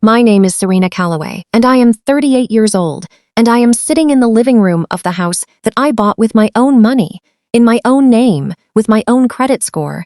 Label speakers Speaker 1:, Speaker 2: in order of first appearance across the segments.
Speaker 1: My name is Serena Calloway, and I am 38 years old, and I am sitting in the living room of the house that I bought with my own money, in my own name, with my own credit score.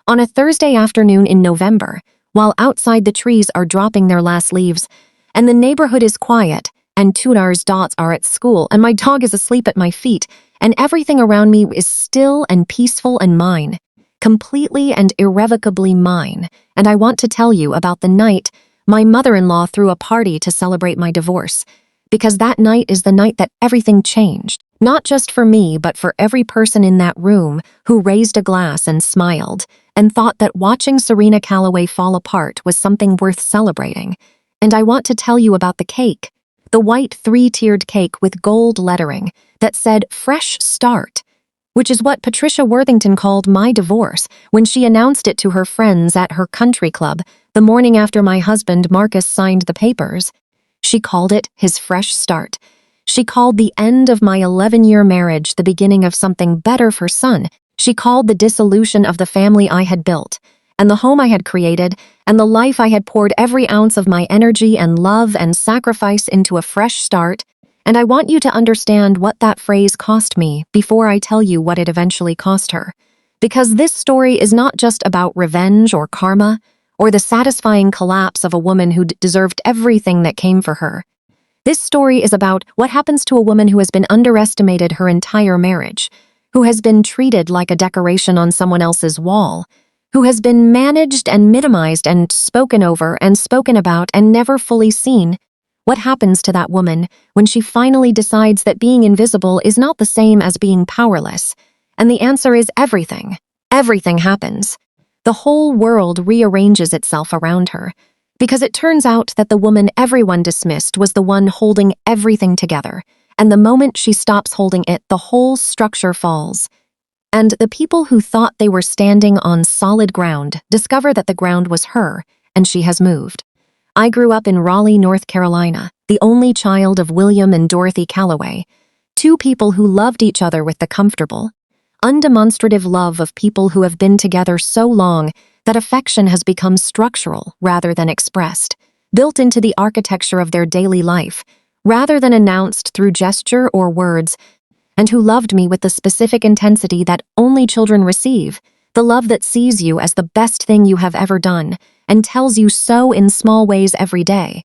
Speaker 1: On a Thursday afternoon in November, while outside the trees are dropping their last leaves, and the neighborhood is quiet, and Tunar's dots are at school, and my dog is asleep at my feet, and everything around me is still and peaceful and mine, completely and irrevocably mine, and I want to tell you about the night my mother-in-law threw a party to celebrate my divorce, because that night is the night that everything changed, not just for me, but for every person in that room who raised a glass and smiled and thought that watching Serena Calloway fall apart was something worth celebrating. And I want to tell you about the cake, the white three-tiered cake with gold lettering that said "Fresh Start," which is what Patricia Worthington called my divorce when she announced it to her friends at her country club the morning after my husband Marcus signed the papers. She called it his fresh start. She called the end of my 11-year marriage the beginning of something better for son. She called the dissolution of the family I had built, and the home I had created, and the life I had poured every ounce of my energy and love and sacrifice into a fresh start. And I want you to understand what that phrase cost me before I tell you what it eventually cost her. Because this story is not just about revenge or karma, or the satisfying collapse of a woman who deserved everything that came for her. This story is about what happens to a woman who has been underestimated her entire marriage, who has been treated like a decoration on someone else's wall, who has been managed and minimized and spoken over and spoken about and never fully seen. What happens to that woman when she finally decides that being invisible is not the same as being powerless? And the answer is everything. Everything happens. The whole world rearranges itself around her, because it turns out that the woman everyone dismissed was the one holding everything together, and the moment she stops holding it, the whole structure falls. And the people who thought they were standing on solid ground discover that the ground was her, and she has moved. I grew up in Raleigh, North Carolina, the only child of William and Dorothy Calloway, two people who loved each other with the comfortable, undemonstrative love of people who have been together so long that affection has become structural rather than expressed, built into the architecture of their daily life, rather than announced through gesture or words, and who loved me with the specific intensity that only children receive, the love that sees you as the best thing you have ever done, and tells you so in small ways every day.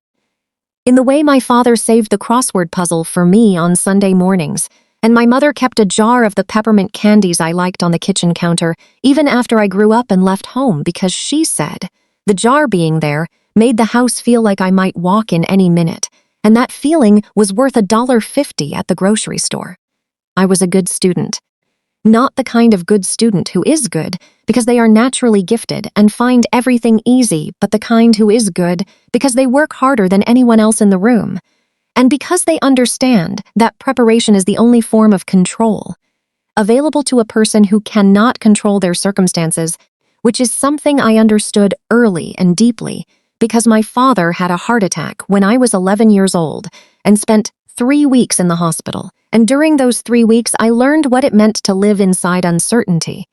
Speaker 1: In the way my father saved the crossword puzzle for me on Sunday mornings, and my mother kept a jar of the peppermint candies I liked on the kitchen counter, even after I grew up and left home, because she said the jar being there made the house feel like I might walk in any minute, and that feeling was worth $1.50 at the grocery store. I was a good student. Not the kind of good student who is good because they are naturally gifted and find everything easy, but the kind who is good because they work harder than anyone else in the room. And because they understand that preparation is the only form of control available to a person who cannot control their circumstances, which is something I understood early and deeply because my father had a heart attack when I was 11 years old and spent 3 weeks in the hospital. And during those 3 weeks, I learned what it meant to live inside uncertainty,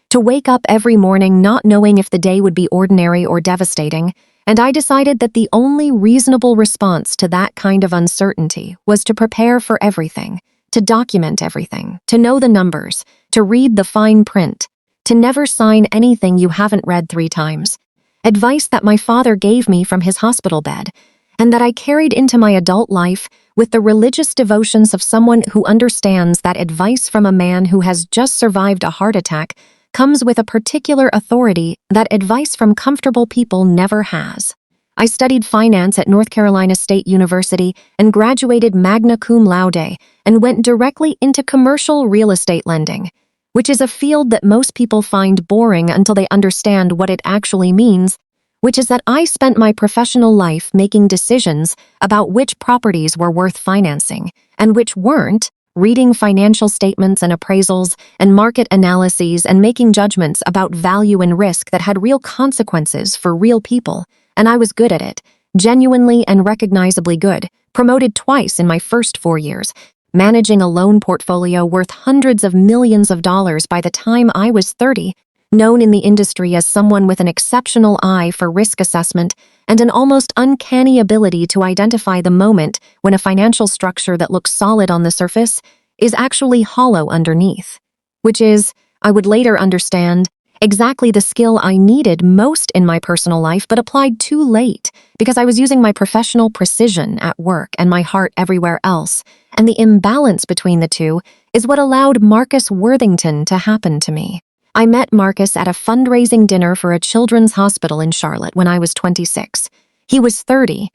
Speaker 1: to wake up every morning not knowing if the day would be ordinary or devastating. And I decided that the only reasonable response to that kind of uncertainty was to prepare for everything, to document everything, to know the numbers, to read the fine print, to never sign anything you haven't read 3 times. Advice that my father gave me from his hospital bed, and that I carried into my adult life with the religious devotions of someone who understands that advice from a man who has just survived a heart attack comes with a particular authority that advice from comfortable people never has. I studied finance at North Carolina State University and graduated magna cum laude and went directly into commercial real estate lending, which is a field that most people find boring until they understand what it actually means, which is that I spent my professional life making decisions about which properties were worth financing and which weren't, reading financial statements and appraisals and market analyses and making judgments about value and risk that had real consequences for real people, and I was good at it, genuinely and recognizably good, promoted twice in my first 4 years, managing a loan portfolio worth hundreds of millions of dollars by the time I was 30, known in the industry as someone with an exceptional eye for risk assessment and an almost uncanny ability to identify the moment when a financial structure that looks solid on the surface is actually hollow underneath, which is, I would later understand, exactly the skill I needed most in my personal life but applied too late because I was using my professional precision at work and my heart everywhere else, and the imbalance between the two is what allowed Marcus Worthington to happen to me. I met Marcus at a fundraising dinner for a children's hospital in Charlotte when I was 26. He was 30,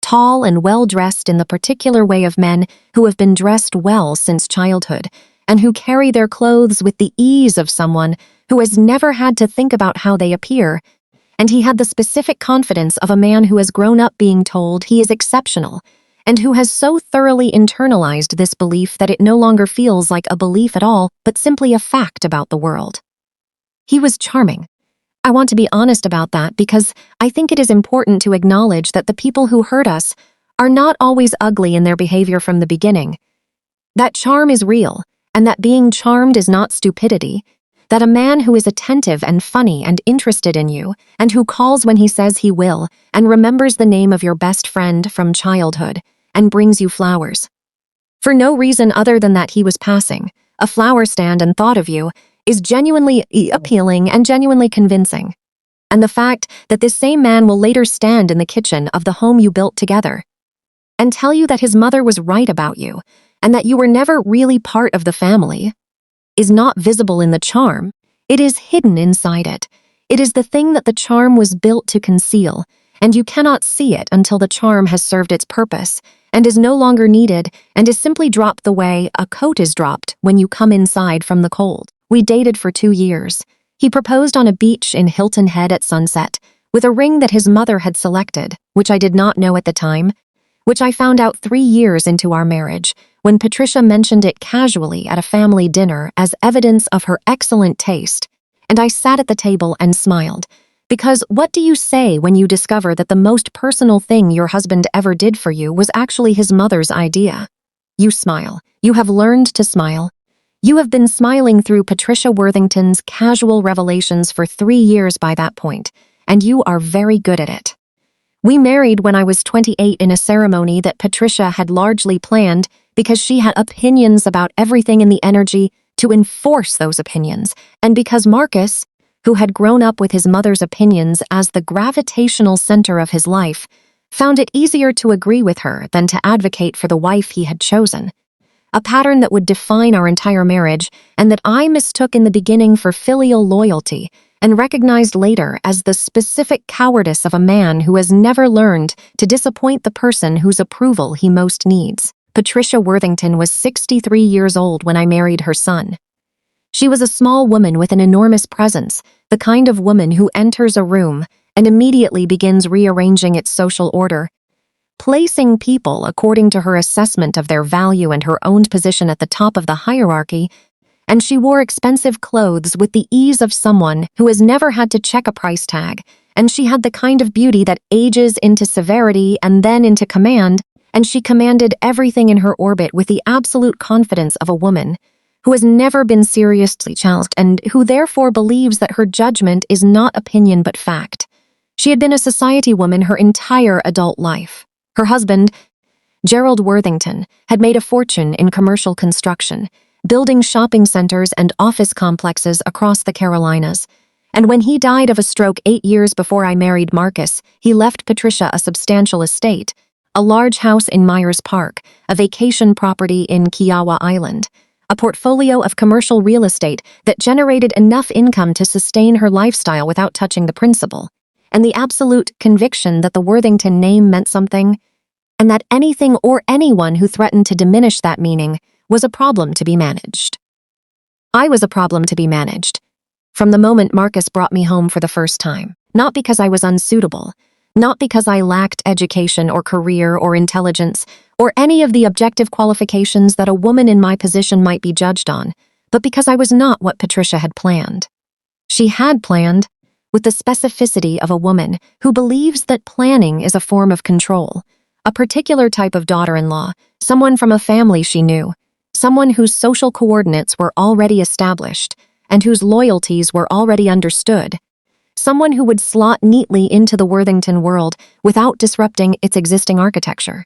Speaker 1: tall and well-dressed in the particular way of men who have been dressed well since childhood, and who carry their clothes with the ease of someone who has never had to think about how they appear, and he had the specific confidence of a man who has grown up being told he is exceptional, and who has so thoroughly internalized this belief that it no longer feels like a belief at all, but simply a fact about the world. He was charming. I want to be honest about that because I think it is important to acknowledge that the people who hurt us are not always ugly in their behavior from the beginning. That charm is real, and that being charmed is not stupidity, that a man who is attentive and funny and interested in you, and who calls when he says he will, and remembers the name of your best friend from childhood, and brings you flowers. For no reason other than that he was passing, a flower stand and thought of you, is genuinely appealing and genuinely convincing. And the fact that this same man will later stand in the kitchen of the home you built together and tell you that his mother was right about you and that you were never really part of the family is not visible in the charm. It is hidden inside it. It is the thing that the charm was built to conceal, and you cannot see it until the charm has served its purpose and is no longer needed and is simply dropped the way a coat is dropped when you come inside from the cold. We dated for 2 years. He proposed on a beach in Hilton Head at sunset, with a ring that his mother had selected, which I did not know at the time, which I found out 3 years into our marriage, when Patricia mentioned it casually at a family dinner as evidence of her excellent taste, and I sat at the table and smiled. Because what do you say when you discover that the most personal thing your husband ever did for you was actually his mother's idea? You smile. You have learned to smile. You have been smiling through Patricia Worthington's casual revelations for 3 years by that point, and you are very good at it. We married when I was 28 in a ceremony that Patricia had largely planned because she had opinions about everything in the energy to enforce those opinions, and because Marcus, who had grown up with his mother's opinions as the gravitational center of his life, found it easier to agree with her than to advocate for the wife he had chosen. A pattern that would define our entire marriage and that I mistook in the beginning for filial loyalty and recognized later as the specific cowardice of a man who has never learned to disappoint the person whose approval he most needs. Patricia Worthington was 63 years old when I married her son. She was a small woman with an enormous presence, the kind of woman who enters a room and immediately begins rearranging its social order, placing people according to her assessment of their value and her own position at the top of the hierarchy, and she wore expensive clothes with the ease of someone who has never had to check a price tag, and she had the kind of beauty that ages into severity and then into command, and she commanded everything in her orbit with the absolute confidence of a woman who has never been seriously challenged and who therefore believes that her judgment is not opinion but fact. She had been a society woman her entire adult life. Her husband, Gerald Worthington, had made a fortune in commercial construction, building shopping centers and office complexes across the Carolinas. And when he died of a stroke 8 years before I married Marcus, he left Patricia a substantial estate, a large house in Myers Park, a vacation property in Kiowa Island, a portfolio of commercial real estate that generated enough income to sustain her lifestyle without touching the principal, and the absolute conviction that the Worthington name meant something, and that anything or anyone who threatened to diminish that meaning was a problem to be managed. I was a problem to be managed. From the moment Marcus brought me home for the first time, not because I was unsuitable, not because I lacked education or career or intelligence or any of the objective qualifications that a woman in my position might be judged on, but because I was not what Patricia had planned. She had planned, with the specificity of a woman who believes that planning is a form of control, a particular type of daughter-in-law, someone from a family she knew, someone whose social coordinates were already established, and whose loyalties were already understood. Someone who would slot neatly into the Worthington world without disrupting its existing architecture.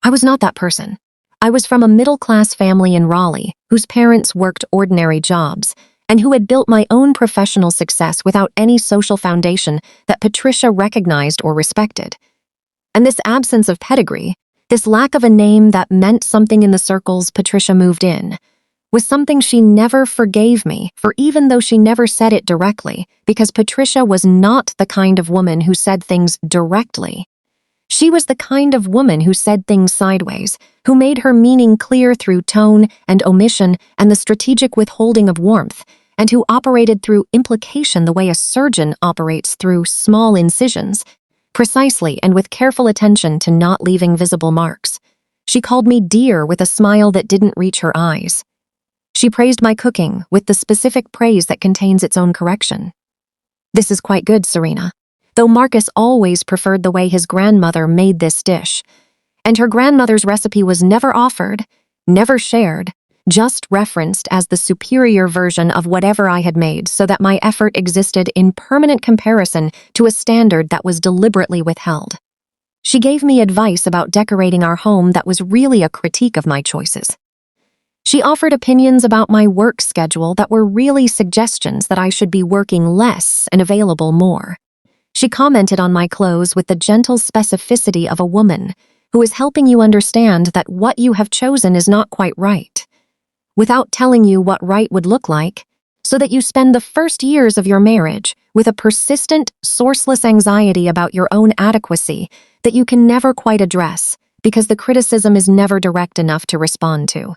Speaker 1: I was not that person. I was from a middle-class family in Raleigh, whose parents worked ordinary jobs, and who had built my own professional success without any social foundation that Patricia recognized or respected. And this absence of pedigree, this lack of a name that meant something in the circles Patricia moved in, was something she never forgave me for, even though she never said it directly, because Patricia was not the kind of woman who said things directly. She was the kind of woman who said things sideways, who made her meaning clear through tone and omission and the strategic withholding of warmth, and who operated through implication the way a surgeon operates through small incisions, precisely and with careful attention to not leaving visible marks. She called me dear with a smile that didn't reach her eyes. She praised my cooking with the specific praise that contains its own correction. "This is quite good, Serena," though Marcus always preferred the way his grandmother made this dish. And her grandmother's recipe was never offered, never shared, just referenced as the superior version of whatever I had made, so that my effort existed in permanent comparison to a standard that was deliberately withheld. She gave me advice about decorating our home that was really a critique of my choices. She offered opinions about my work schedule that were really suggestions that I should be working less and available more. She commented on my clothes with the gentle specificity of a woman who is helping you understand that what you have chosen is not quite right, without telling you what right would look like, so that you spend the first years of your marriage with a persistent, sourceless anxiety about your own adequacy that you can never quite address because the criticism is never direct enough to respond to.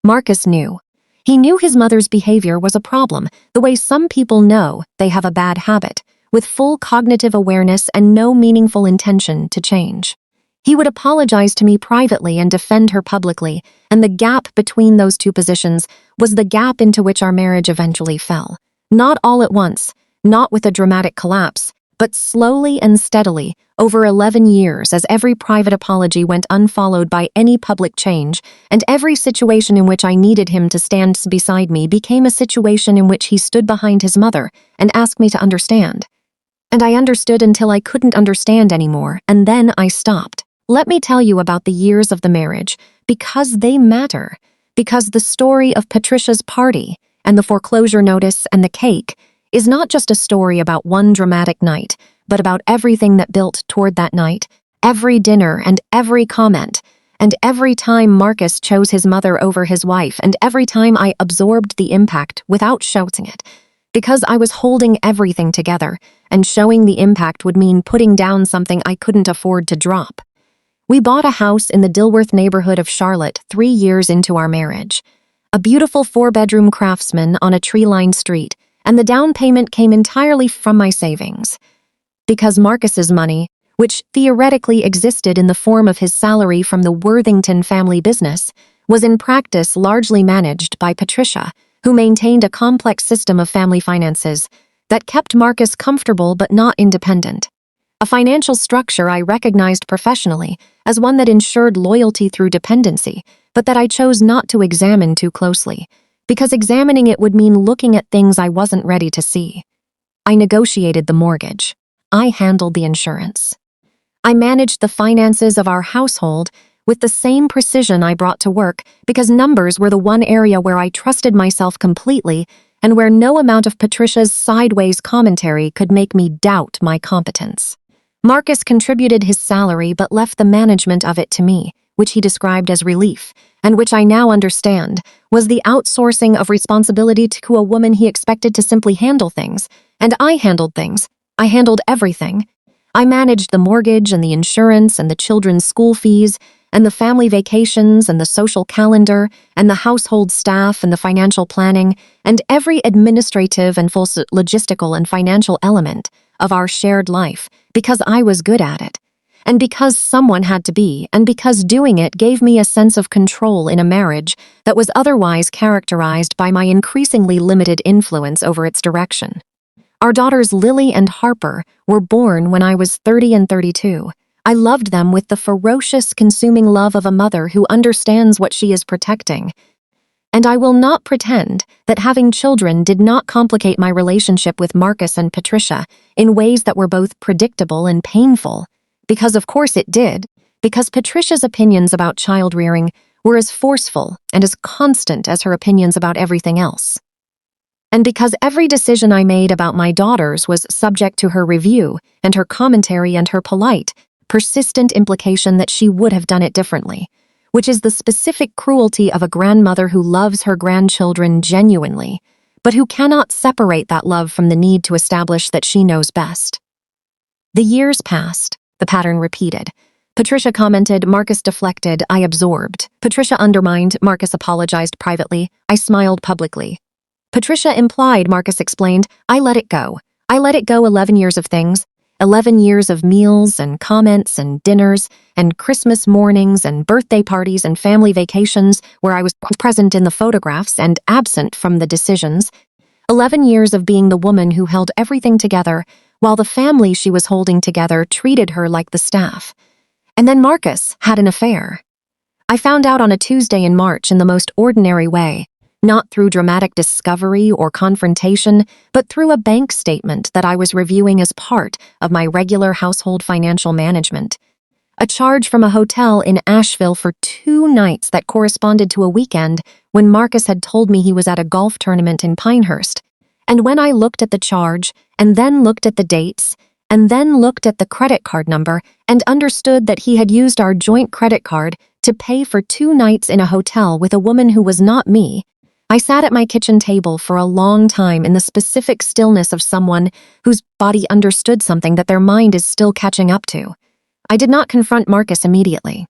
Speaker 1: Marcus knew. He knew his mother's behavior was a problem, the way some people know they have a bad habit, with full cognitive awareness and no meaningful intention to change. He would apologize to me privately and defend her publicly, and the gap between those two positions was the gap into which our marriage eventually fell. Not all at once, not with a dramatic collapse, but slowly and steadily, over 11 years, as every private apology went unfollowed by any public change, and every situation in which I needed him to stand beside me became a situation in which he stood behind his mother and asked me to understand. And I understood until I couldn't understand anymore, and then I stopped. Let me tell you about the years of the marriage, because they matter, because the story of Patricia's party and the foreclosure notice and the cake is not just a story about one dramatic night, but about everything that built toward that night, every dinner and every comment, and every time Marcus chose his mother over his wife, and every time I absorbed the impact without shouting it, because I was holding everything together, and showing the impact would mean putting down something I couldn't afford to drop. We bought a house in the Dilworth neighborhood of Charlotte 3 years into our marriage, a beautiful 4-bedroom craftsman on a tree-lined street, and the down payment came entirely from my savings. Because Marcus's money, which theoretically existed in the form of his salary from the Worthington family business, was in practice largely managed by Patricia, who maintained a complex system of family finances that kept Marcus comfortable but not independent. A financial structure I recognized professionally as one that ensured loyalty through dependency, but that I chose not to examine too closely, because examining it would mean looking at things I wasn't ready to see. I negotiated the mortgage. I handled the insurance. I managed the finances of our household with the same precision I brought to work, because numbers were the one area where I trusted myself completely and where no amount of Patricia's sideways commentary could make me doubt my competence. Marcus contributed his salary but left the management of it to me, which he described as relief, and which I now understand was the outsourcing of responsibility to a woman he expected to simply handle things. And I handled things. I handled everything. I managed the mortgage and the insurance and the children's school fees and the family vacations and the social calendar and the household staff and the financial planning and every administrative and full logistical and financial element of our shared life, because I was good at it, and because someone had to be, and because doing it gave me a sense of control in a marriage that was otherwise characterized by my increasingly limited influence over its direction. Our daughters Lily and Harper were born when I was 30 and 32. I loved them with the ferocious, consuming love of a mother who understands what she is protecting. And I will not pretend that having children did not complicate my relationship with Marcus and Patricia in ways that were both predictable and painful. Because of course it did, because Patricia's opinions about child rearing were as forceful and as constant as her opinions about everything else. And because every decision I made about my daughters was subject to her review and her commentary and her polite, persistent implication that she would have done it differently, which is the specific cruelty of a grandmother who loves her grandchildren genuinely, but who cannot separate that love from the need to establish that she knows best. The years passed. The pattern repeated. Patricia commented, Marcus deflected, I absorbed. Patricia undermined, Marcus apologized privately, I smiled publicly. Patricia implied, Marcus explained, I let it go. I let it go 11 years of things. 11 years of meals and comments and dinners and Christmas mornings and birthday parties and family vacations where I was present in the photographs and absent from the decisions. 11 years of being the woman who held everything together while the family she was holding together treated her like the staff. And then Marcus had an affair. I found out on a Tuesday in March in the most ordinary way, not through dramatic discovery or confrontation, but through a bank statement that I was reviewing as part of my regular household financial management. A charge from a hotel in Asheville for 2 nights that corresponded to a weekend when Marcus had told me he was at a golf tournament in Pinehurst. And when I looked at the charge, and then looked at the dates, and then looked at the credit card number, and understood that he had used our joint credit card to pay for 2 nights in a hotel with a woman who was not me, I sat at my kitchen table for a long time in the specific stillness of someone whose body understood something that their mind is still catching up to. I did not confront Marcus immediately.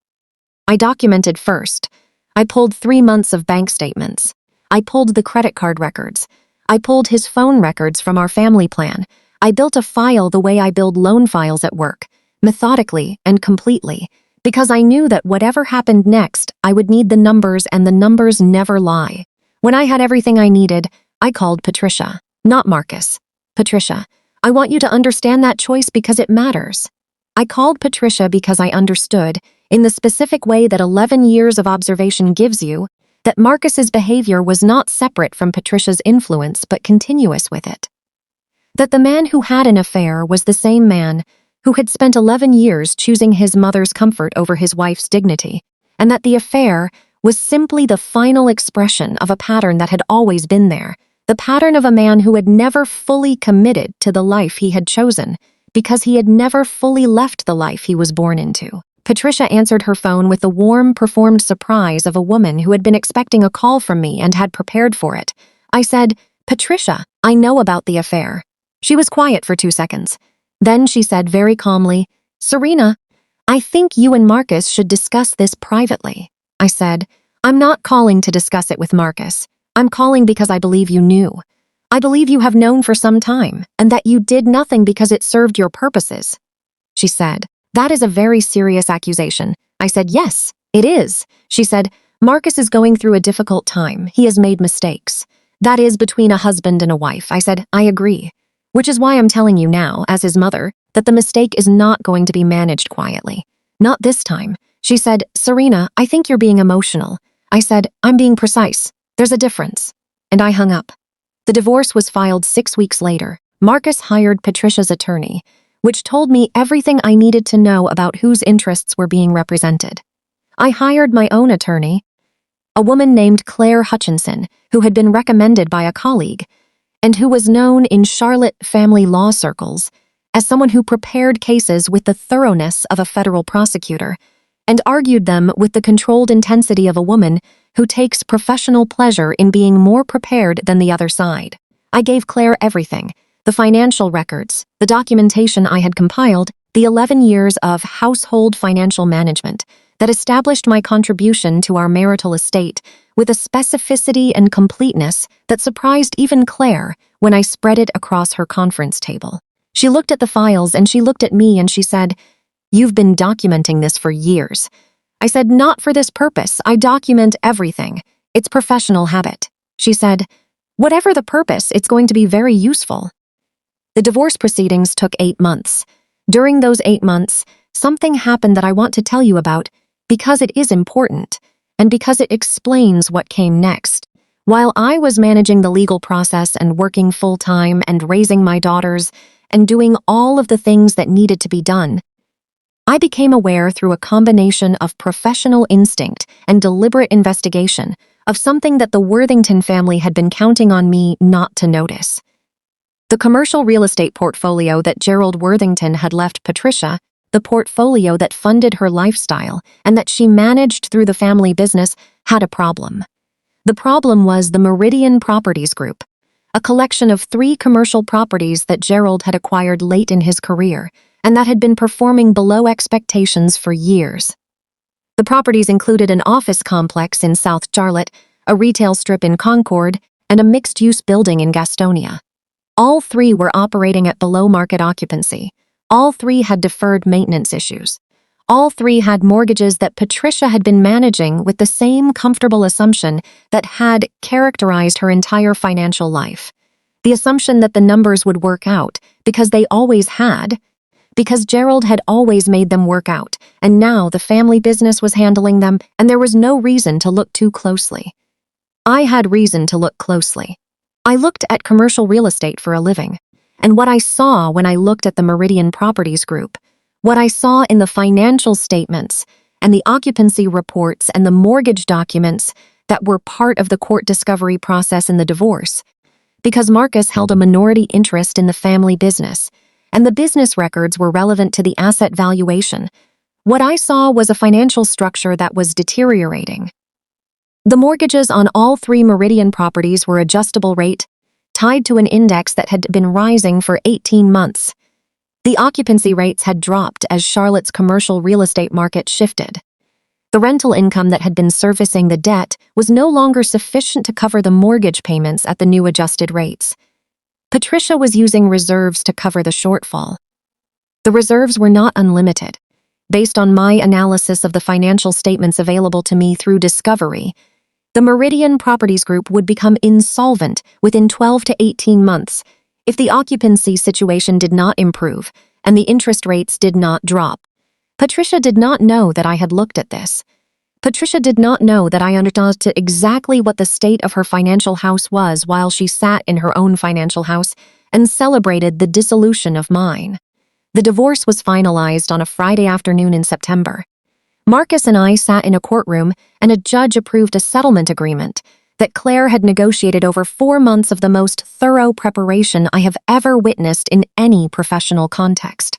Speaker 1: I documented first. I pulled 3 months of bank statements. I pulled the credit card records. I pulled his phone records from our family plan. I built a file the way I build loan files at work, methodically and completely, because I knew that whatever happened next, I would need the numbers, and the numbers never lie. When I had everything I needed, I called Patricia, not Marcus. Patricia, I want you to understand that choice because it matters. I called Patricia because I understood, in the specific way that 11 years of observation gives you, that Marcus's behavior was not separate from Patricia's influence but continuous with it. That the man who had an affair was the same man who had spent 11 years choosing his mother's comfort over his wife's dignity, and that the affair was simply the final expression of a pattern that had always been there, the pattern of a man who had never fully committed to the life he had chosen, because he had never fully left the life he was born into. Patricia answered her phone with the warm, performed surprise of a woman who had been expecting a call from me and had prepared for it. I said, Patricia, I know about the affair. She was quiet for 2 seconds. Then she said very calmly, Serena, I think you and Marcus should discuss this privately. I said, I'm not calling to discuss it with Marcus. I'm calling because I believe you knew. I believe you have known for some time, and that you did nothing because it served your purposes. She said, that is a very serious accusation. I said, yes, it is. She said, Marcus is going through a difficult time. He has made mistakes. That is between a husband and a wife. I said, I agree. Which is why I'm telling you now, as his mother, that the mistake is not going to be managed quietly. Not this time. She said, Serena, I think you're being emotional. I said, I'm being precise. There's a difference. And I hung up. The divorce was filed 6 weeks later. Marcus hired Patricia's attorney, which told me everything I needed to know about whose interests were being represented. I hired my own attorney, a woman named Claire Hutchinson, who had been recommended by a colleague, and who was known in Charlotte family law circles as someone who prepared cases with the thoroughness of a federal prosecutor and argued them with the controlled intensity of a woman who takes professional pleasure in being more prepared than the other side. I gave Claire everything, the financial records, the documentation I had compiled, the 11 years of household financial management that established my contribution to our marital estate with a specificity and completeness that surprised even Claire when I spread it across her conference table. She looked at the files and she looked at me and she said, You've been documenting this for years. I said, not for this purpose. I document everything. It's professional habit. She said, whatever the purpose, it's going to be very useful. The divorce proceedings took 8 months. During those 8 months, something happened that I want to tell you about because it is important and because it explains what came next. While I was managing the legal process and working full-time and raising my daughters and doing all of the things that needed to be done, I became aware through a combination of professional instinct and deliberate investigation of something that the Worthington family had been counting on me not to notice. The commercial real estate portfolio that Gerald Worthington had left Patricia, the portfolio that funded her lifestyle and that she managed through the family business, had a problem. The problem was the Meridian Properties Group, a collection of 3 commercial properties that Gerald had acquired late in his career and that had been performing below expectations for years. The properties included an office complex in South Charlotte, a retail strip in Concord, and a mixed-use building in Gastonia. All 3 were operating at below-market occupancy. All 3 had deferred maintenance issues. All 3 had mortgages that Patricia had been managing with the same comfortable assumption that had characterized her entire financial life. The assumption that the numbers would work out, because they always had, because Gerald had always made them work out, and now the family business was handling them, and there was no reason to look too closely. I had reason to look closely. I looked at commercial real estate for a living, and what I saw when I looked at the Meridian Properties Group, what I saw in the financial statements and the occupancy reports and the mortgage documents that were part of the court discovery process in the divorce, because Marcus held a minority interest in the family business, and the business records were relevant to the asset valuation, what I saw was a financial structure that was deteriorating. The mortgages on all 3 Meridian properties were adjustable rate, tied to an index that had been rising for 18 months. The occupancy rates had dropped as Charlotte's commercial real estate market shifted. The rental income that had been servicing the debt was no longer sufficient to cover the mortgage payments at the new adjusted rates. Patricia was using reserves to cover the shortfall. The reserves were not unlimited. Based on my analysis of the financial statements available to me through discovery, the Meridian Properties Group would become insolvent within 12 to 18 months if the occupancy situation did not improve and the interest rates did not drop. Patricia did not know that I had looked at this. Patricia did not know that I understood exactly what the state of her financial house was while she sat in her own financial house and celebrated the dissolution of mine. The divorce was finalized on a Friday afternoon in September. Marcus and I sat in a courtroom, and a judge approved a settlement agreement that Claire had negotiated over 4 months of the most thorough preparation I have ever witnessed in any professional context.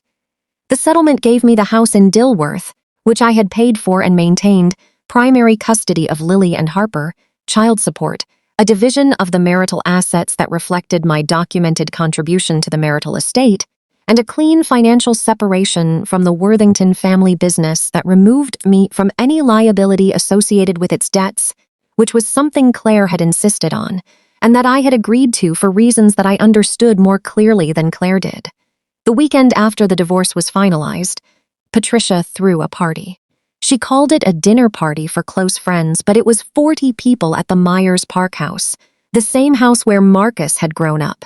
Speaker 1: The settlement gave me the house in Dilworth, which I had paid for and maintained, primary custody of Lily and Harper, child support, a division of the marital assets that reflected my documented contribution to the marital estate, and a clean financial separation from the Worthington family business that removed me from any liability associated with its debts, which was something Claire had insisted on, and that I had agreed to for reasons that I understood more clearly than Claire did. The weekend after the divorce was finalized, Patricia threw a party. She called it a dinner party for close friends, but it was 40 people at the Myers Park house, the same house where Marcus had grown up,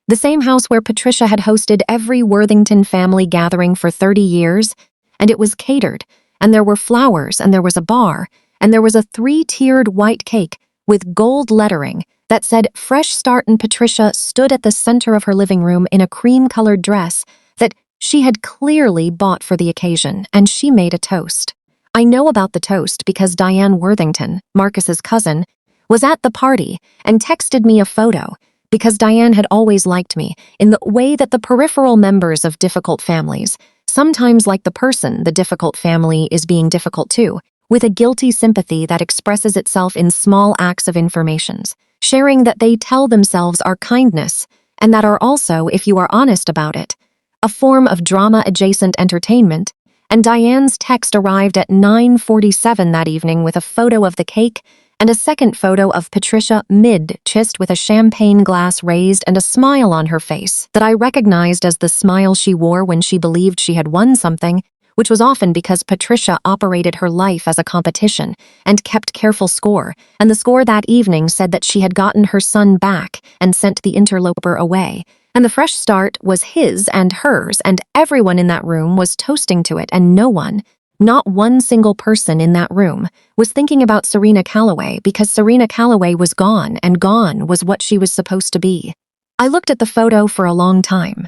Speaker 1: the same house where Patricia had hosted every Worthington family gathering for 30 years, and it was catered, and there were flowers, and there was a bar, and there was a 3-tiered white cake with gold lettering that said Fresh Start, and Patricia stood at the center of her living room in a cream-colored dress that she had clearly bought for the occasion, and she made a toast. I know about the toast because Diane Worthington, Marcus's cousin, was at the party and texted me a photo because Diane had always liked me in the way that the peripheral members of difficult families sometimes like the person the difficult family is being difficult to, with a guilty sympathy that expresses itself in small acts of informations, sharing that they tell themselves are kindness, and that are also, if you are honest about it, a form of drama-adjacent entertainment. And Diane's text arrived at 9:47 that evening with a photo of the cake and a second photo of Patricia mid-chest with a champagne glass raised and a smile on her face that I recognized as the smile she wore when she believed she had won something, which was often because Patricia operated her life as a competition and kept careful score, and the score that evening said that she had gotten her son back and sent the interloper away, and the fresh start was his and hers, and everyone in that room was toasting to it, and no one, Not one single person in that room was thinking about Serena Calloway because Serena Calloway was gone, and gone was what she was supposed to be. I looked at the photo for a long time.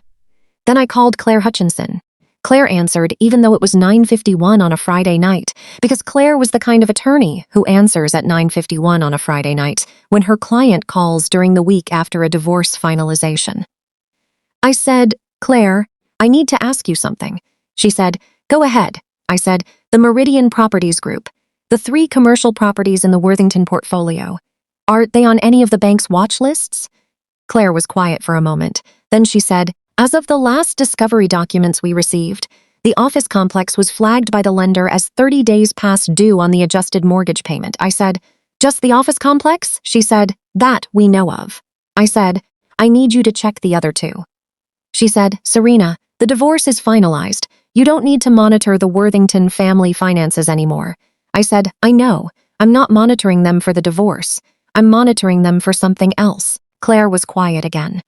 Speaker 1: Then I called Claire Hutchinson. Claire answered even though it was 9:51 on a Friday night, because Claire was the kind of attorney who answers at 9:51 on a Friday night when her client calls during the week after a divorce finalization. I said, "Claire, I need to ask you something." She said, "Go ahead." I said, "The Meridian Properties Group, the 3 commercial properties in the Worthington portfolio, are they on any of the bank's watch lists?" Claire was quiet for a moment. Then she said, "As of the last discovery documents we received, the office complex was flagged by the lender as 30 days past due on the adjusted mortgage payment." I said, "Just the office complex?" She said, "That we know of." I said, "I need you to check the other 2. She said, "Serena, the divorce is finalized. You don't need to monitor the Worthington family finances anymore." I said, "I know. I'm not monitoring them for the divorce. I'm monitoring them for something else." Claire was quiet again.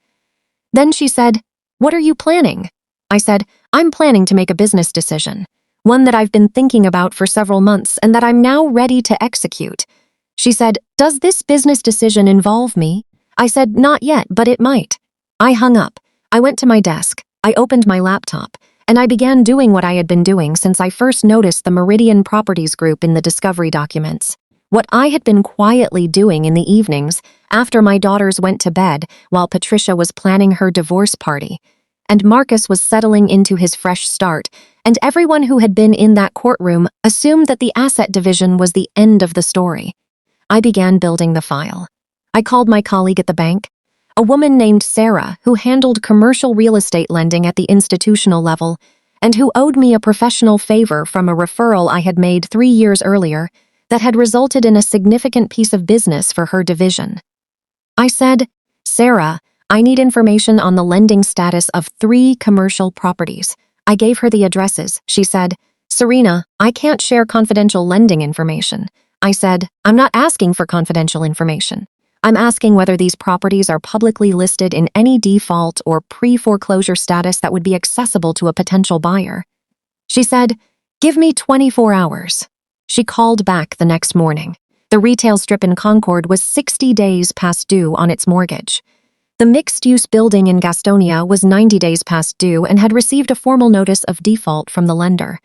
Speaker 1: Then she said, "What are you planning?" I said, "I'm planning to make a business decision, one that I've been thinking about for several months and that I'm now ready to execute." She said, "Does this business decision involve me?" I said, "Not yet, but it might." I hung up. I went to my desk. I opened my laptop, and I began doing what I had been doing since I first noticed the Meridian Properties Group in the discovery documents. What I had been quietly doing in the evenings after my daughters went to bed while Patricia was planning her divorce party, and Marcus was settling into his fresh start, and everyone who had been in that courtroom assumed that the asset division was the end of the story. I began building the file. I called my colleague at the bank, a woman named Sarah who handled commercial real estate lending at the institutional level and who owed me a professional favor from a referral I had made 3 years earlier that had resulted in a significant piece of business for her division. I said, "Sarah, I need information on the lending status of 3 commercial properties." I gave her the addresses. She said, "Serena, I can't share confidential lending information." I said, "I'm not asking for confidential information. I'm asking whether these properties are publicly listed in any default or pre-foreclosure status that would be accessible to a potential buyer." She said, "Give me 24 hours." She called back the next morning. The retail strip in Concord was 60 days past due on its mortgage. The mixed-use building in Gastonia was 90 days past due and had received a formal notice of default from the lender.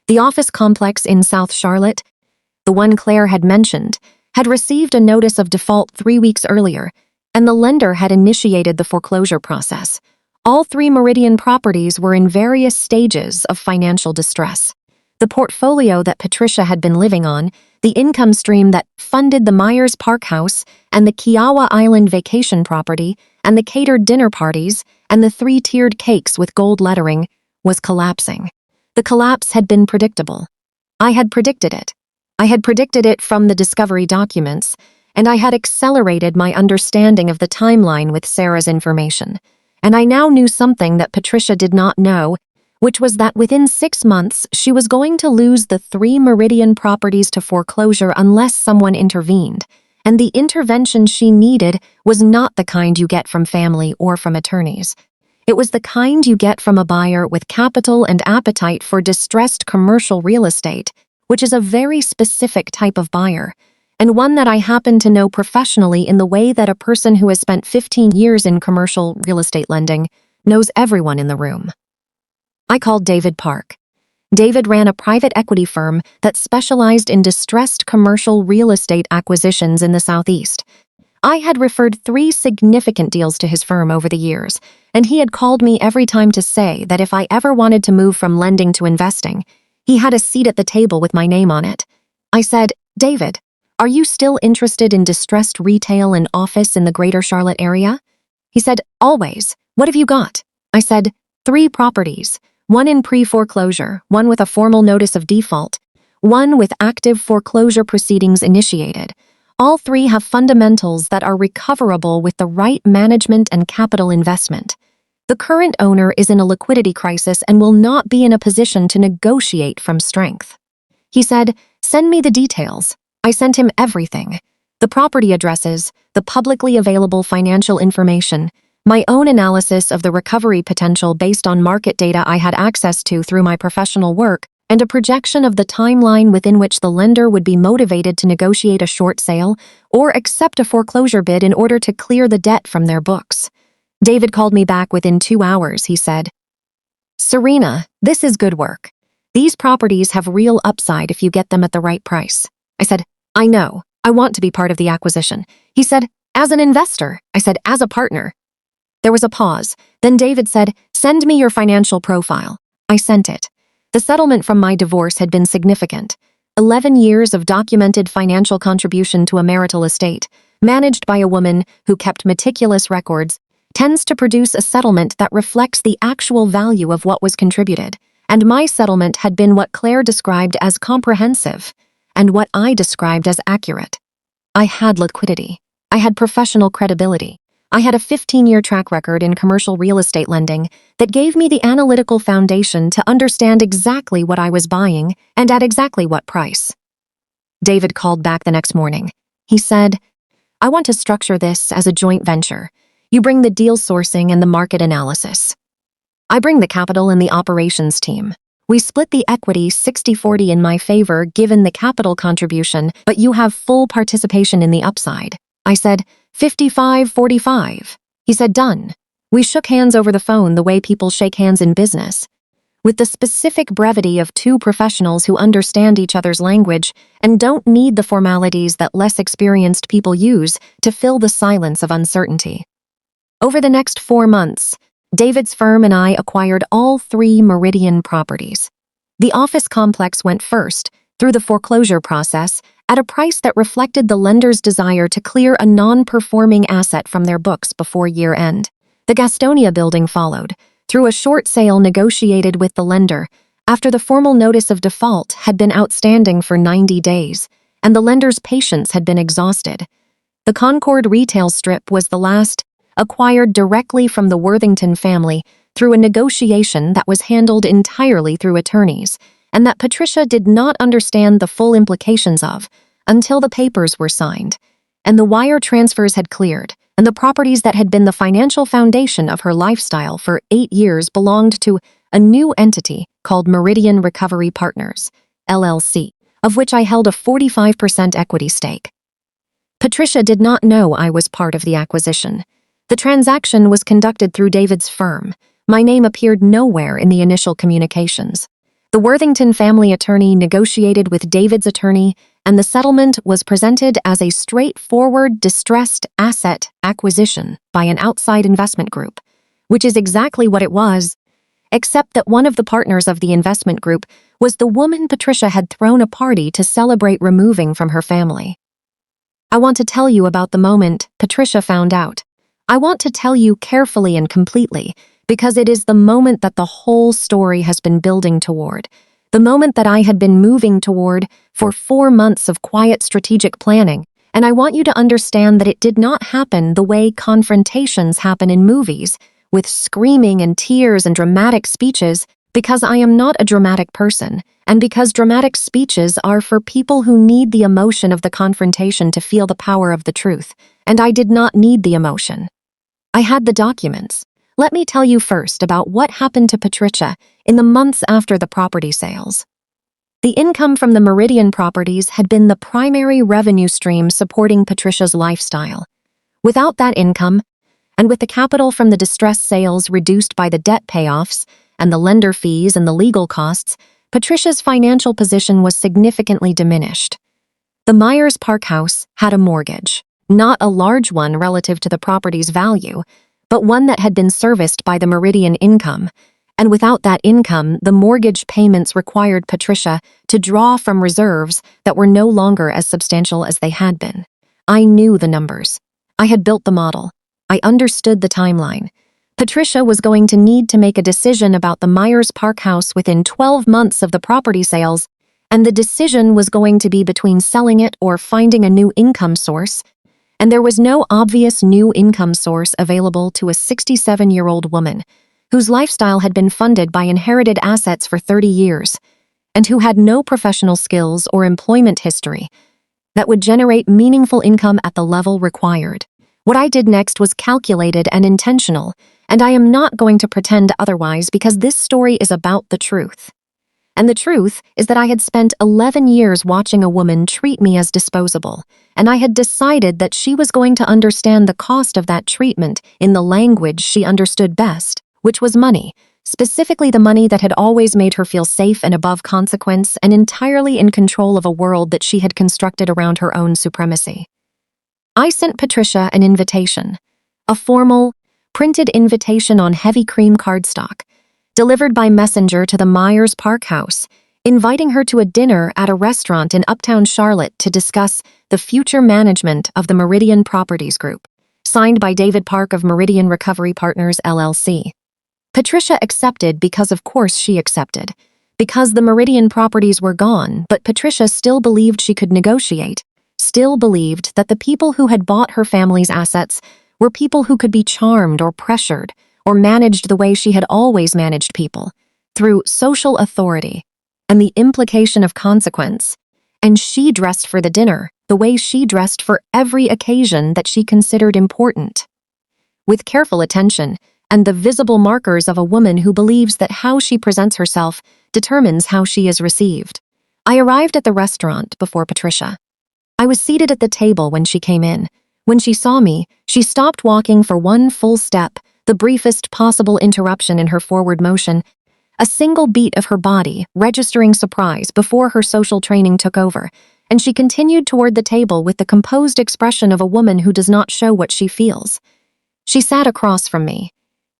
Speaker 1: The office complex in South Charlotte, the one Claire had mentioned, had received a notice of default 3 weeks earlier, and the lender had initiated the foreclosure process. All 3 Meridian properties were in various stages of financial distress. The portfolio that Patricia had been living on, the income stream that funded the Myers Park house and the Kiowa Island vacation property and the catered dinner parties and the 3-tiered cakes with gold lettering, was collapsing. The collapse had been predictable. I had predicted it. I had predicted it from the discovery documents, and I had accelerated my understanding of the timeline with Sarah's information. And I now knew something that Patricia did not know, which was that within 6 months she was going to lose the 3 Meridian properties to foreclosure unless someone intervened. And the intervention she needed was not the kind you get from family or from attorneys. It was the kind you get from a buyer with capital and appetite for distressed commercial real estate, which is a very specific type of buyer, and one that I happen to know professionally in the way that a person who has spent 15 years in commercial real estate lending knows everyone in the room. I called David Park. David ran a private equity firm that specialized in distressed commercial real estate acquisitions in the Southeast. I had referred 3 significant deals to his firm over the years, and he had called me every time to say that if I ever wanted to move from lending to investing, he had a seat at the table with my name on it. I said, "David, are you still interested in distressed retail and office in the greater Charlotte area?" He said, "Always. What have you got?" I said, 3 properties, one in pre-foreclosure, one with a formal notice of default, one with active foreclosure proceedings initiated. All 3 have fundamentals that are recoverable with the right management and capital investment. The current owner is in a liquidity crisis and will not be in a position to negotiate from strength. He said, "Send me the details." I sent him everything: the property addresses, the publicly available financial information, my own analysis of the recovery potential based on market data I had access to through my professional work, and a projection of the timeline within which the lender would be motivated to negotiate a short sale or accept a foreclosure bid in order to clear the debt from their books. David called me back within 2 hours. He said, "Serena, this is good work. These properties have real upside if you get them at the right price." I said, "I know. I want to be part of the acquisition." He said, "As an investor." I said, "As a partner." There was a pause. Then David said, "Send me your financial profile." I sent it. The settlement from my divorce had been significant. 11 years of documented financial contribution to a marital estate, managed by a woman who kept meticulous records, tends to produce a settlement that reflects the actual value of what was contributed. And my settlement had been what Claire described as comprehensive, and what I described as accurate. I had liquidity. I had professional credibility. I had a 15-year track record in commercial real estate lending that gave me the analytical foundation to understand exactly what I was buying and at exactly what price. David called back the next morning. He said, "I want to structure this as a joint venture. You bring the deal sourcing and the market analysis. I bring the capital and the operations team. We split the equity 60-40 in my favor given the capital contribution, but you have full participation in the upside." I said, 55-45. He said, "Done." We shook hands over the phone the way people shake hands in business, with the specific brevity of two professionals who understand each other's language and don't need the formalities that less experienced people use to fill the silence of uncertainty. Over the next 4 months, David's firm and I acquired all 3 Meridian properties. The office complex went first, through the foreclosure process, at a price that reflected the lender's desire to clear a non-performing asset from their books before year-end. The Gastonia building followed, through a short sale negotiated with the lender, after the formal notice of default had been outstanding for 90 days, and the lender's patience had been exhausted. The Concord retail strip was the last, acquired directly from the Worthington family through a negotiation that was handled entirely through attorneys, and that Patricia did not understand the full implications of until the papers were signed, and the wire transfers had cleared, and the properties that had been the financial foundation of her lifestyle for 8 years belonged to a new entity called Meridian Recovery Partners, LLC, of which I held a 45% equity stake. Patricia did not know I was part of the acquisition. The transaction was conducted through David's firm. My name appeared nowhere in the initial communications. The Worthington family attorney negotiated with David's attorney, and the settlement was presented as a straightforward distressed asset acquisition by an outside investment group, which is exactly what it was, except that one of the partners of the investment group was the woman Patricia had thrown a party to celebrate removing from her family. I want to tell you about the moment Patricia found out. I want to tell you carefully and completely, because it is the moment that the whole story has been building toward, the moment that I had been moving toward for 4 months of quiet strategic planning, and I want you to understand that it did not happen the way confrontations happen in movies, with screaming and tears and dramatic speeches, because I am not a dramatic person, and because dramatic speeches are for people who need the emotion of the confrontation to feel the power of the truth, and I did not need the emotion. I had the documents. Let me tell you first about what happened to Patricia in the months after the property sales. The income from the Meridian properties had been the primary revenue stream supporting Patricia's lifestyle. Without that income, and with the capital from the distressed sales reduced by the debt payoffs and the lender fees and the legal costs, Patricia's financial position was significantly diminished. The Myers Park house had a mortgage, not a large one relative to the property's value, but one that had been serviced by the Meridian income, and without that income, the mortgage payments required Patricia to draw from reserves that were no longer as substantial as they had been. I knew the numbers. I had built the model. I understood the timeline. Patricia was going to need to make a decision about the Myers Park house within 12 months of the property sales, and the decision was going to be between selling it or finding a new income source, and there was no obvious new income source available to a 67-year-old woman whose lifestyle had been funded by inherited assets for 30 years, and who had no professional skills or employment history that would generate meaningful income at the level required. What I did next was calculated and intentional, and I am not going to pretend otherwise because this story is about the truth. And the truth is that I had spent 11 years watching a woman treat me as disposable, and I had decided that she was going to understand the cost of that treatment in the language she understood best, which was money, specifically the money that had always made her feel safe and above consequence and entirely in control of a world that she had constructed around her own supremacy. I sent Patricia an invitation, a formal, printed invitation on heavy cream cardstock, delivered by messenger to the Myers Park house, inviting her to a dinner at a restaurant in Uptown Charlotte to discuss the future management of the Meridian Properties Group, signed by David Park of Meridian Recovery Partners, LLC. Patricia accepted because of course she accepted, because the Meridian properties were gone, but Patricia still believed she could negotiate, still believed that the people who had bought her family's assets were people who could be charmed or pressured or managed the way she had always managed people, through social authority and the implication of consequence. And she dressed for the dinner the way she dressed for every occasion that she considered important, with careful attention and the visible markers of a woman who believes that how she presents herself determines how she is received. I arrived at the restaurant before Patricia. I was seated at the table when she came in. When she saw me, she stopped walking for one full step, the briefest possible interruption in her forward motion, a single beat of her body, registering surprise before her social training took over, and she continued toward the table with the composed expression of a woman who does not show what she feels. She sat across from me.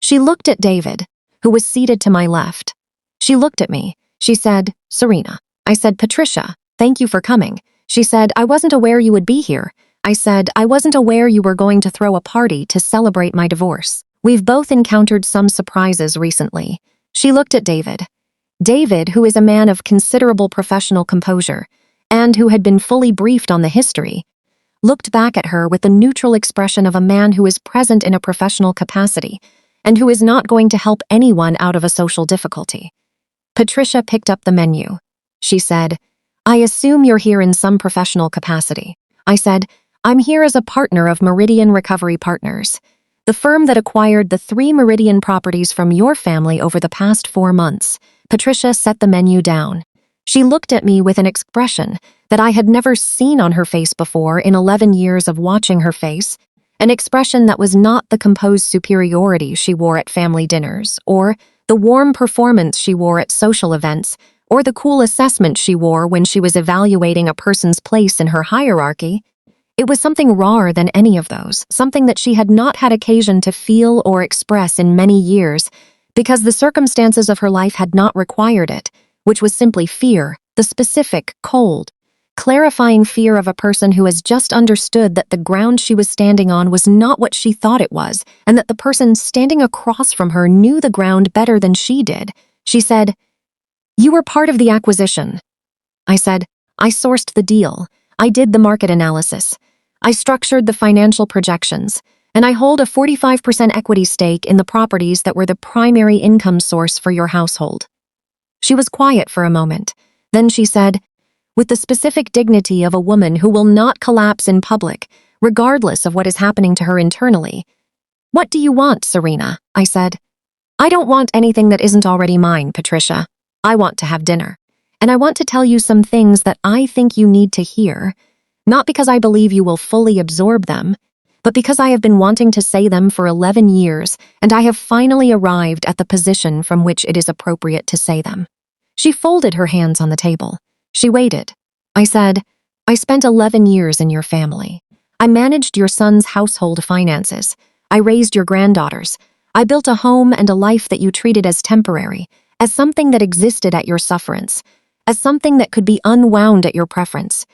Speaker 1: She looked at David, who was seated to my left. She looked at me. She said, "Serena." I said, "Patricia, thank you for coming." She said, "I wasn't aware you would be here." I said, "I wasn't aware you were going to throw a party to celebrate my divorce. We've both encountered some surprises recently." She looked at David. David, who is a man of considerable professional composure, and who had been fully briefed on the history, looked back at her with the neutral expression of a man who is present in a professional capacity, and who is not going to help anyone out of a social difficulty. Patricia picked up the menu. She said, "I assume you're here in some professional capacity." I said, "I'm here as a partner of Meridian Recovery Partners, the firm that acquired the 3 Meridian properties from your family over the past 4 months." Patricia set the menu down. She looked at me with an expression that I had never seen on her face before in 11 years of watching her face, an expression that was not the composed superiority she wore at family dinners, or the warm performance she wore at social events, or the cool assessment she wore when she was evaluating a person's place in her hierarchy. It was something rawer than any of those, something that she had not had occasion to feel or express in many years, because the circumstances of her life had not required it, which was simply fear, the specific, cold, clarifying fear of a person who has just understood that the ground she was standing on was not what she thought it was, and that the person standing across from her knew the ground better than she did. She said, "You were part of the acquisition." I said, "I sourced the deal. I did the market analysis. I structured the financial projections, and I hold a 45% equity stake in the properties that were the primary income source for your household." She was quiet for a moment. Then she said, with the specific dignity of a woman who will not collapse in public, regardless of what is happening to her internally, "What do you want, Serena?" I said. "I don't want anything that isn't already mine, Patricia. I want to have dinner. And I want to tell you some things that I think you need to hear, not because I believe you will fully absorb them, but because I have been wanting to say them for 11 years, and I have finally arrived at the position from which it is appropriate to say them." She folded her hands on the table. She waited. I said, "I spent 11 years in your family. I managed your son's household finances. I raised your granddaughters. I built a home and a life that you treated as temporary, as something that existed at your sufferance, as something that could be unwound at your preference.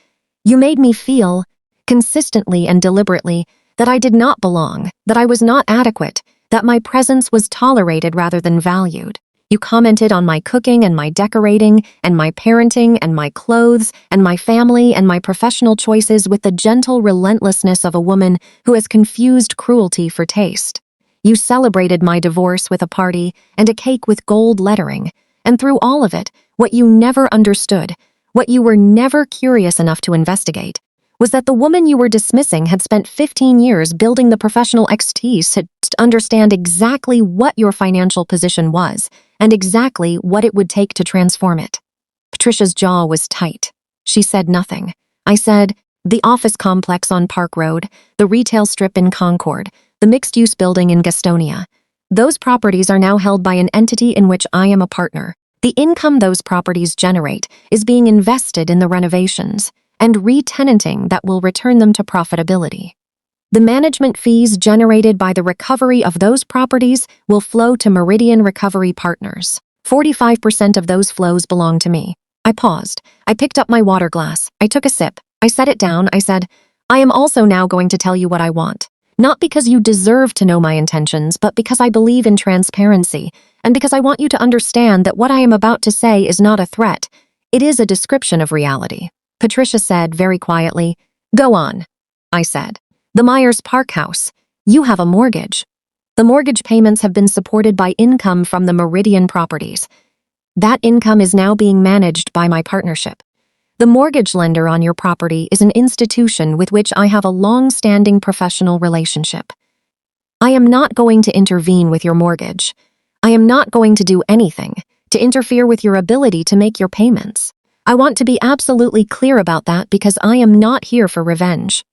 Speaker 1: You made me feel, consistently and deliberately, that I did not belong, that I was not adequate, that my presence was tolerated rather than valued. You commented on my cooking and my decorating and my parenting and my clothes and my family and my professional choices with the gentle relentlessness of a woman who has confused cruelty for taste. You celebrated my divorce with a party and a cake with gold lettering, and through all of it, what you never understood, what you were never curious enough to investigate, was that the woman you were dismissing had spent 15 years building the professional expertise to understand exactly what your financial position was and exactly what it would take to transform it. Patricia's jaw was tight. She said nothing. I said, the office complex on Park Road, the retail strip in Concord, the mixed-use building in Gastonia. Those properties are now held by an entity in which I am a partner. The income those properties generate is being invested in the renovations and re-tenanting that will return them to profitability. The management fees generated by the recovery of those properties will flow to Meridian Recovery Partners. 45% of those flows belong to me. I paused. I picked up my water glass. I took a sip. I set it down. I said, I am also now going to tell you what I want. Not because you deserve to know my intentions, but because I believe in transparency, and because I want you to understand that what I am about to say is not a threat. It is a description of reality. Patricia said very quietly, Go on. I said, The Myers Park house. You have a mortgage. The mortgage payments have been supported by income from the Meridian properties. That income is now being managed by my partnership. The mortgage lender on your property is an institution with which I have a long-standing professional relationship. I am not going to intervene with your mortgage. I am not going to do anything to interfere with your ability to make your payments. I want to be absolutely clear about that because I am not here for revenge.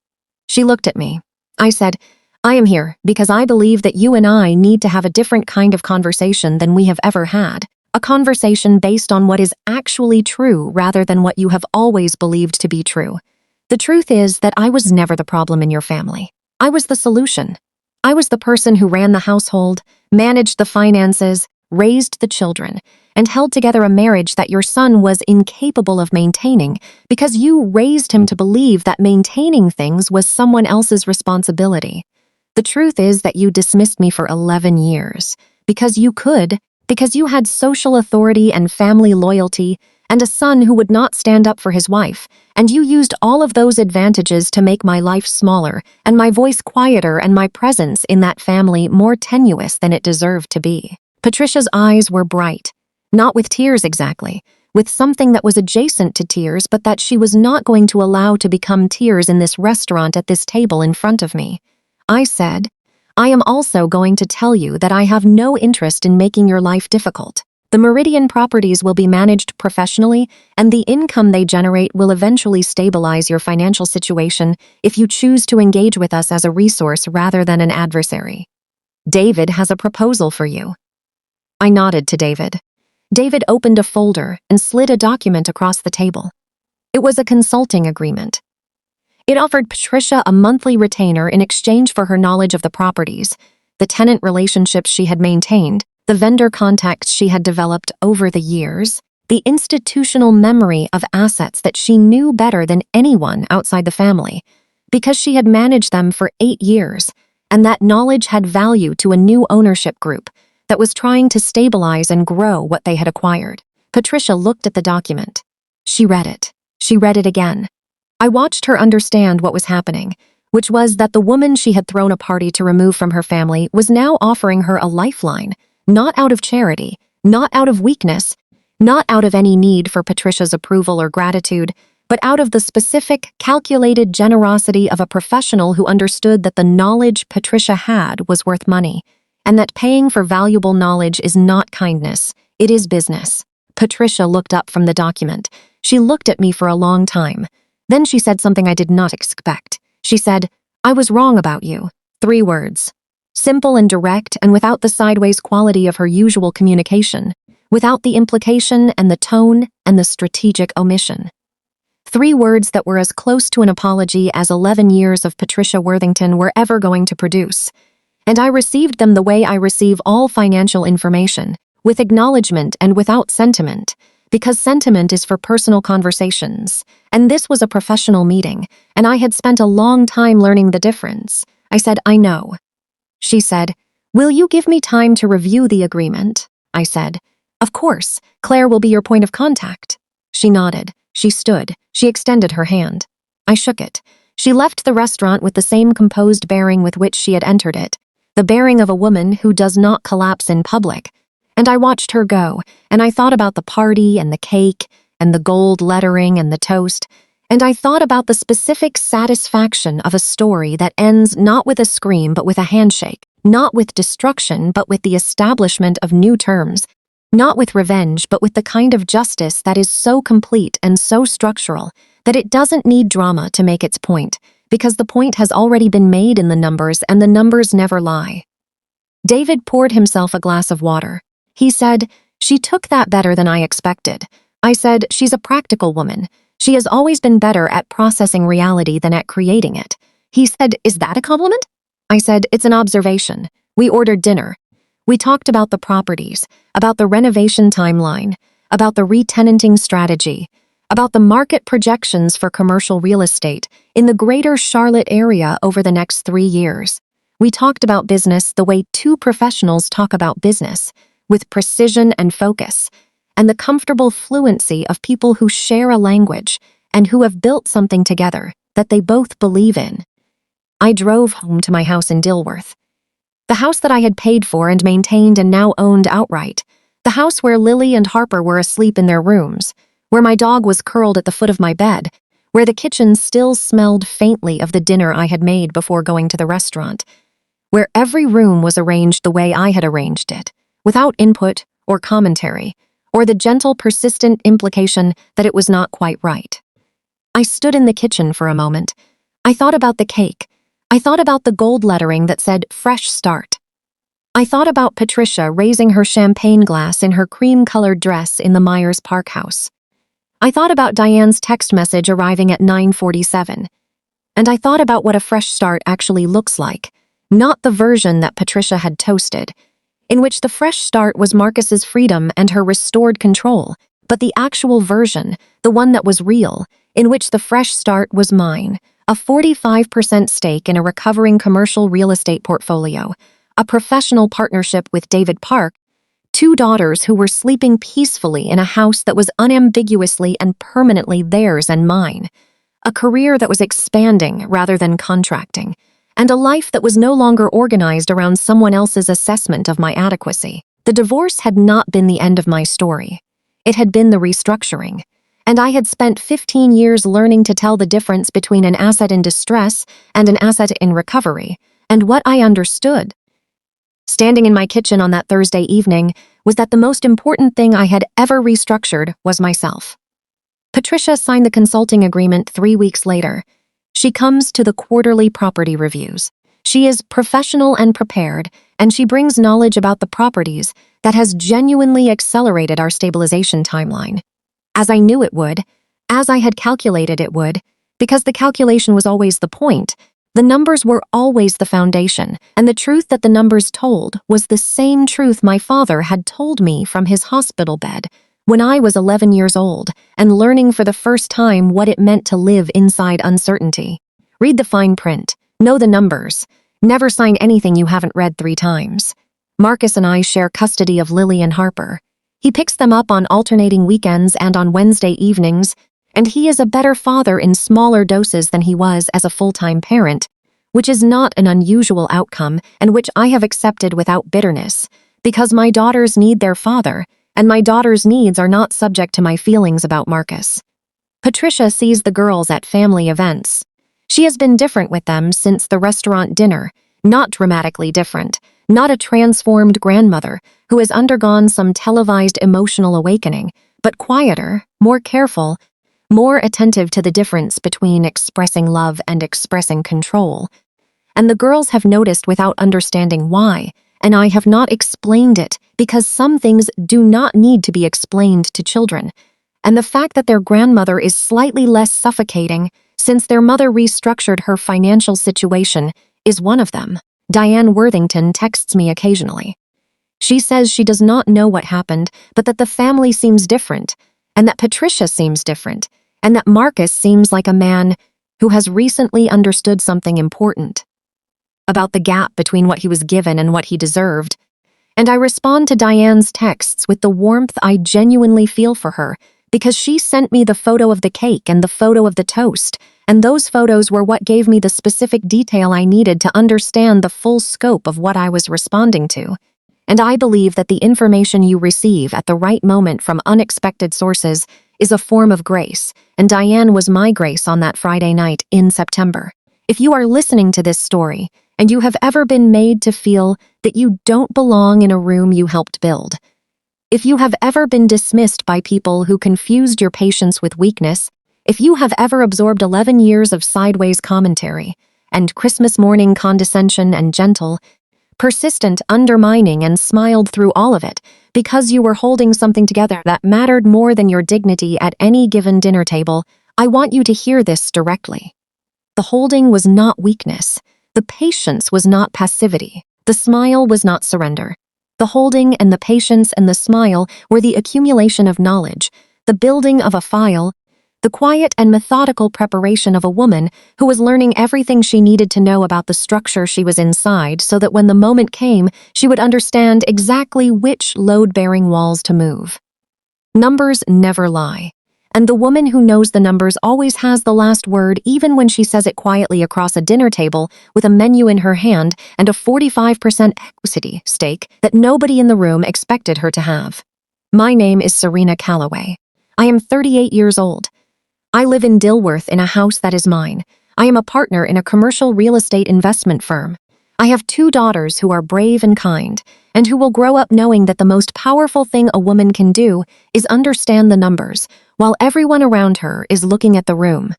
Speaker 1: She looked at me. I said, I am here because I believe that you and I need to have a different kind of conversation than we have ever had. A conversation based on what is actually true rather than what you have always believed to be true. The truth is that I was never the problem in your family. I was the solution. I was the person who ran the household, managed the finances, raised the children, and held together a marriage that your son was incapable of maintaining because you raised him to believe that maintaining things was someone else's responsibility. The truth is that you dismissed me for 11 years because you could, because you had social authority and family loyalty and a son who would not stand up for his wife, and you used all of those advantages to make my life smaller and my voice quieter and my presence in that family more tenuous than it deserved to be. Patricia's eyes were bright, not with tears exactly, with something that was adjacent to tears but that she was not going to allow to become tears in this restaurant at this table in front of me. I said, I am also going to tell you that I have no interest in making your life difficult. The Meridian properties will be managed professionally, and the income they generate will eventually stabilize your financial situation if you choose to engage with us as a resource rather than an adversary. David has a proposal for you. I nodded to David. David opened a folder and slid a document across the table. It was a consulting agreement. It offered Patricia a monthly retainer in exchange for her knowledge of the properties, the tenant relationships she had maintained, the vendor contacts she had developed over the years, the institutional memory of assets that she knew better than anyone outside the family, because she had managed them for 8 years, and that knowledge had value to a new ownership group that was trying to stabilize and grow what they had acquired. Patricia looked at the document. She read it. She read it again. I watched her understand what was happening, which was that the woman she had thrown a party to remove from her family was now offering her a lifeline, not out of charity, not out of weakness, not out of any need for Patricia's approval or gratitude, but out of the specific, calculated generosity of a professional who understood that the knowledge Patricia had was worth money, and that paying for valuable knowledge is not kindness, it is business. Patricia looked up from the document. She looked at me for a long time. Then she said something I did not expect. She said, I was wrong about you. 3 words. Simple and direct and without the sideways quality of her usual communication, without the implication and the tone and the strategic omission. 3 words that were as close to an apology as 11 years of Patricia Worthington were ever going to produce. And I received them the way I receive all financial information, with acknowledgement and without sentiment, because sentiment is for personal conversations, and this was a professional meeting, and I had spent a long time learning the difference. I said, I know. She said, will you give me time to review the agreement? I said, of course, Claire will be your point of contact. She nodded. She stood. She extended her hand. I shook it. She left the restaurant with the same composed bearing with which she had entered it, the bearing of a woman who does not collapse in public. And I watched her go, and I thought about the party and the cake and the gold lettering and the toast, and I thought about the specific satisfaction of a story that ends not with a scream but with a handshake, not with destruction but with the establishment of new terms, Not with revenge, but with the kind of justice that is so complete and so structural that it doesn't need drama to make its point, because the point has already been made in the numbers and the numbers never lie. David poured himself a glass of water. He said, "She took that better than I expected." I said, "She's a practical woman. She has always been better at processing reality than at creating it." He said, "Is that a compliment?" I said, "It's an observation." We ordered dinner. We talked about the properties, about the renovation timeline, about the re-tenanting strategy, about the market projections for commercial real estate in the greater Charlotte area over the next 3 years. We talked about business the way two professionals talk about business, with precision and focus, and the comfortable fluency of people who share a language and who have built something together that they both believe in. I drove home to my house in Dilworth. The house that I had paid for and maintained and now owned outright. The house where Lily and Harper were asleep in their rooms, where my dog was curled at the foot of my bed, where the kitchen still smelled faintly of the dinner I had made before going to the restaurant, where every room was arranged the way I had arranged it, without input or commentary, or the gentle, persistent implication that it was not quite right. I stood in the kitchen for a moment. I thought about the cake. I thought about the gold lettering that said, "Fresh Start." I thought about Patricia raising her champagne glass in her cream-colored dress in the Myers Park house. I thought about Diane's text message arriving at 9:47. And I thought about what a fresh start actually looks like, not the version that Patricia had toasted, in which the fresh start was Marcus's freedom and her restored control, but the actual version, the one that was real, in which the fresh start was mine, a 45% stake in a recovering commercial real estate portfolio, a professional partnership with David Park, 2 daughters who were sleeping peacefully in a house that was unambiguously and permanently theirs and mine, a career that was expanding rather than contracting, and a life that was no longer organized around someone else's assessment of my adequacy. The divorce had not been the end of my story. It had been the restructuring, and I had spent 15 years learning to tell the difference between an asset in distress and an asset in recovery, and what I understood, standing in my kitchen on that Thursday evening, was that the most important thing I had ever restructured was myself. Patricia signed the consulting agreement 3 weeks later. She comes to the quarterly property reviews. She is professional and prepared, and she brings knowledge about the properties that has genuinely accelerated our stabilization timeline. As I knew it would, as I had calculated it would, because the calculation was always the point, the numbers were always the foundation, and the truth that the numbers told was the same truth my father had told me from his hospital bed when I was 11 years old and learning for the first time what it meant to live inside uncertainty. Read the fine print. Know the numbers. Never sign anything you haven't read 3 times. Marcus and I share custody of Lily and Harper. He picks them up on alternating weekends and on Wednesday evenings, and he is a better father in smaller doses than he was as a full-time parent, which is not an unusual outcome and which I have accepted without bitterness, because my daughters need their father, and my daughter's needs are not subject to my feelings about Marcus. Patricia sees the girls at family events. She has been different with them since the restaurant dinner, not dramatically different, not a transformed grandmother who has undergone some televised emotional awakening, but quieter, more careful, more attentive to the difference between expressing love and expressing control. And the girls have noticed without understanding why, and I have not explained it because some things do not need to be explained to children. And the fact that their grandmother is slightly less suffocating since their mother restructured her financial situation is one of them. Diane Worthington texts me occasionally. She says she does not know what happened, but that the family seems different, and that Patricia seems different, and that Marcus seems like a man who has recently understood something important about the gap between what he was given and what he deserved. And I respond to Diane's texts with the warmth I genuinely feel for her, because she sent me the photo of the cake and the photo of the toast, and those photos were what gave me the specific detail I needed to understand the full scope of what I was responding to. And I believe that the information you receive at the right moment from unexpected sources is a form of grace, and Diane was my grace on that Friday night in September. If you are listening to this story, and you have ever been made to feel that you don't belong in a room you helped build, If you have ever been dismissed by people who confused your patience with weakness, if you have ever absorbed 11 years of sideways commentary and Christmas morning condescension and gentle, persistent undermining and smiled through all of it because you were holding something together that mattered more than your dignity at any given dinner table, I want you to hear this directly. The holding was not weakness. The patience was not passivity. The smile was not surrender. The holding and the patience and the smile were the accumulation of knowledge, the building of a file, the quiet and methodical preparation of a woman who was learning everything she needed to know about the structure she was inside so that when the moment came, she would understand exactly which load-bearing walls to move. Numbers never lie. And the woman who knows the numbers always has the last word even when she says it quietly across a dinner table with a menu in her hand and a 45% equity stake that nobody in the room expected her to have. My name is Serena Calloway. I am 38 years old. I live in Dilworth in a house that is mine. I am a partner in a commercial real estate investment firm. I have 2 daughters who are brave and kind, and who will grow up knowing that the most powerful thing a woman can do is understand the numbers, while everyone around her is looking at the room.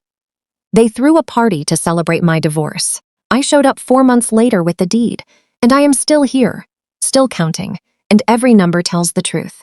Speaker 1: They threw a party to celebrate my divorce. I showed up 4 months later with the deed, and I am still here, still counting, and every number tells the truth.